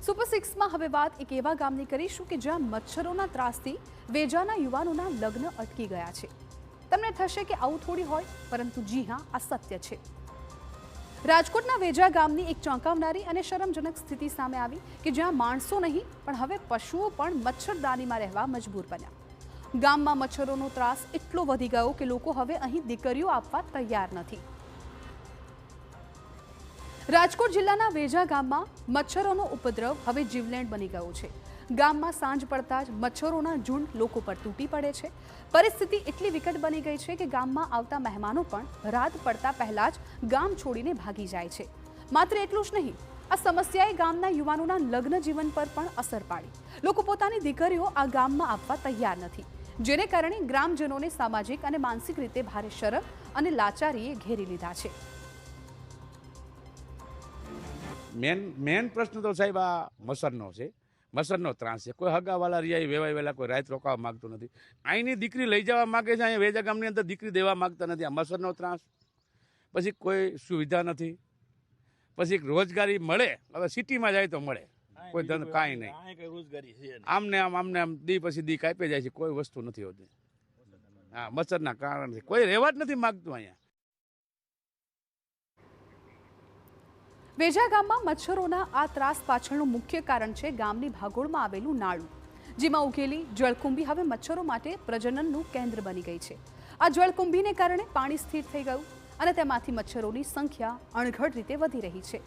Super સિક્સમાં હવે વાત એક એવા ગામની કરીશું કે જ્યાં મચ્છરોના ત્રાસથી વેજાના યુવાનોના લગ્ન અટકી ગયા છે। તમને થશે કે આવું થોડી હોય, પરંતુ જી હા, આ સત્ય છે। રાજકોટના વેજા ગામની એક ચોંકાવનારી અને શરમજનક સ્થિતિ સામે આવી કે જ્યાં માણસો નહીં પણ હવે પશુઓ પણ મચ્છરદાનીમાં રહેવા મજબૂર બન્યા। ગામમાં મચ્છરોનો ત્રાસ એટલો વધી ગયો કે લોકો હવે અહીં દીકરીઓ આપવા તૈયાર નથી। રાજકોટ જિલ્લાના વેજા ગામમાં મચ્છરોનો ઉપદ્રવ હવે જીવલેણ બની ગયો છે। ગામમાં સાંજ પડતા જ મચ્છરોના ઝુંડ લોકો પર તૂટી પડે છે। પરિસ્થિતિ એટલી વિકટ બની ગઈ છે કે ગામમાં આવતા મહેમાનો પણ રાત પડતા પહેલા જ ગામ છોડીને ભાગી જાય છે। માત્ર એટલું જ નહીં, આ સમસ્યાએ ગામના યુવાનોના લગ્ન જીવન પર પણ અસર પાડી। લોકો પોતાની દીકરીઓ આ ગામમાં આપવા તૈયાર નથી, જેને કારણે ગ્રામજનોને સામાજિક અને માનસિક રીતે ભારે શરમ અને લાચારીએ ઘેરી લીધા છે। મેન પ્રશ્ન તો સાહેબ આ મસરનો છે। મસરનો ત્રાસ છે। કોઈ હગાવાલા રહ્યા વેવાય વેલા કોઈ રાત રોકાવા માગતું નથી। અહીંની દીકરી લઈ જવા માગે છે, અહીંયા વેજા ગામની અંદર દીકરી દેવા માગતા નથી। આ મસરનો ત્રાસ, પછી કોઈ સુવિધા નથી, પછી રોજગારી મળે, હવે સિટીમાં જાય તો મળે, કોઈ ધંધો કાંઈ નહીં, આમને આમ દી પછી દી કાપી જાય છે, કોઈ વસ્તુ નથી હોતી। હા, મચ્છરના કારણથી કોઈ રહેવા જ નથી માગતું અહીંયા। વેજા ગામમાં મચ્છરોના આ ત્રાસ પાછળનું મુખ્ય કારણ છે ગામની ભાગોળમાં આવેલું નાળું, જેમાં ઉગેલી જળકુંભી હવે મચ્છરો માટે પ્રજનનનું કેન્દ્ર બની ગઈ છે। આ જળકુંભીને કારણે પાણી સ્થિર થઈ ગયું અને તેમાંથી મચ્છરોની સંખ્યા અણઘડ રીતે વધી રહી છે।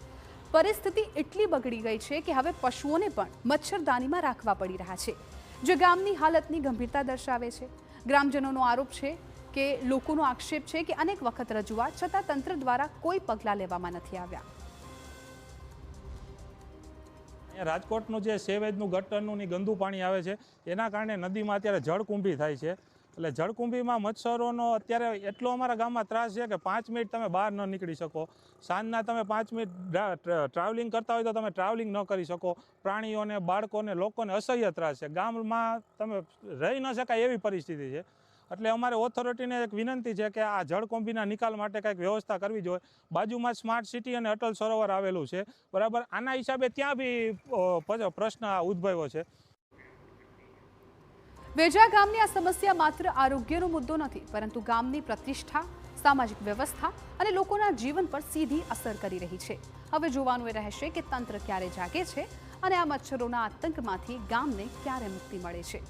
પરિસ્થિતિ એટલી બગડી ગઈ છે કે હવે પશુઓને પણ મચ્છરદાનીમાં રાખવા પડી રહ્યા છે, જે ગામની હાલતની ગંભીરતા દર્શાવે છે। ગ્રામજનોનો આરોપ છે કે લોકોનો આક્ષેપ છે કે અનેક વખત રજૂઆત છતાં તંત્ર દ્વારા કોઈ પગલાં લેવામાં નથી આવ્યા। રાજકોટનું જે સેવેજનું ગટરનું ને ગંદુ પાણી આવે છે, એના કારણે નદીમાં અત્યારે જળકુંભી થાય છે। એટલે જળકુંભીમાં મચ્છરોનો અત્યારે એટલો અમારા ગામમાં ત્રાસ છે કે 5 મિનિટ તમે બહાર ન નીકળી શકો। સાંજના તમે 5 મિનિટ ટ્રાવેલિંગ કરતા હોય તો તમે ટ્રાવેલિંગ ન કરી શકો। પ્રાણીઓને, બાળકોને, લોકોને અસહ્ય ત્રાસ છે। ગામમાં તમે રહી ન શકાય એવી પરિસ્થિતિ છે। એટલે અમારે ઓથોરિટીને એક વિનંતી છે કે આ જળકુંભીના નિકાલ માટે કંઈક વ્યવસ્થા કરવી જોઈએ। બાજુમાં સ્માર્ટ સિટી અને અટલ સરોવર આવેલું છે, બરાબર, આના હિસાબે ત્યાં બી પ્રશ્ન ઉદ્ભવ્યો છે। વેજા ગામની આ સમસ્યા માત્ર આરોગ્યનો મુદ્દો નથી, પરંતુ ગામની પ્રતિષ્ઠા, સામાજિક વ્યવસ્થા અને લોકોના જીવન પર સીધી અસર કરી રહી છે। હવે જોવાનું એ રહેશે કે તંત્ર ક્યારે જાગે છે અને આ મચ્છરોના આતંકમાંથી ગામને ક્યારે મુક્તિ મળે છે।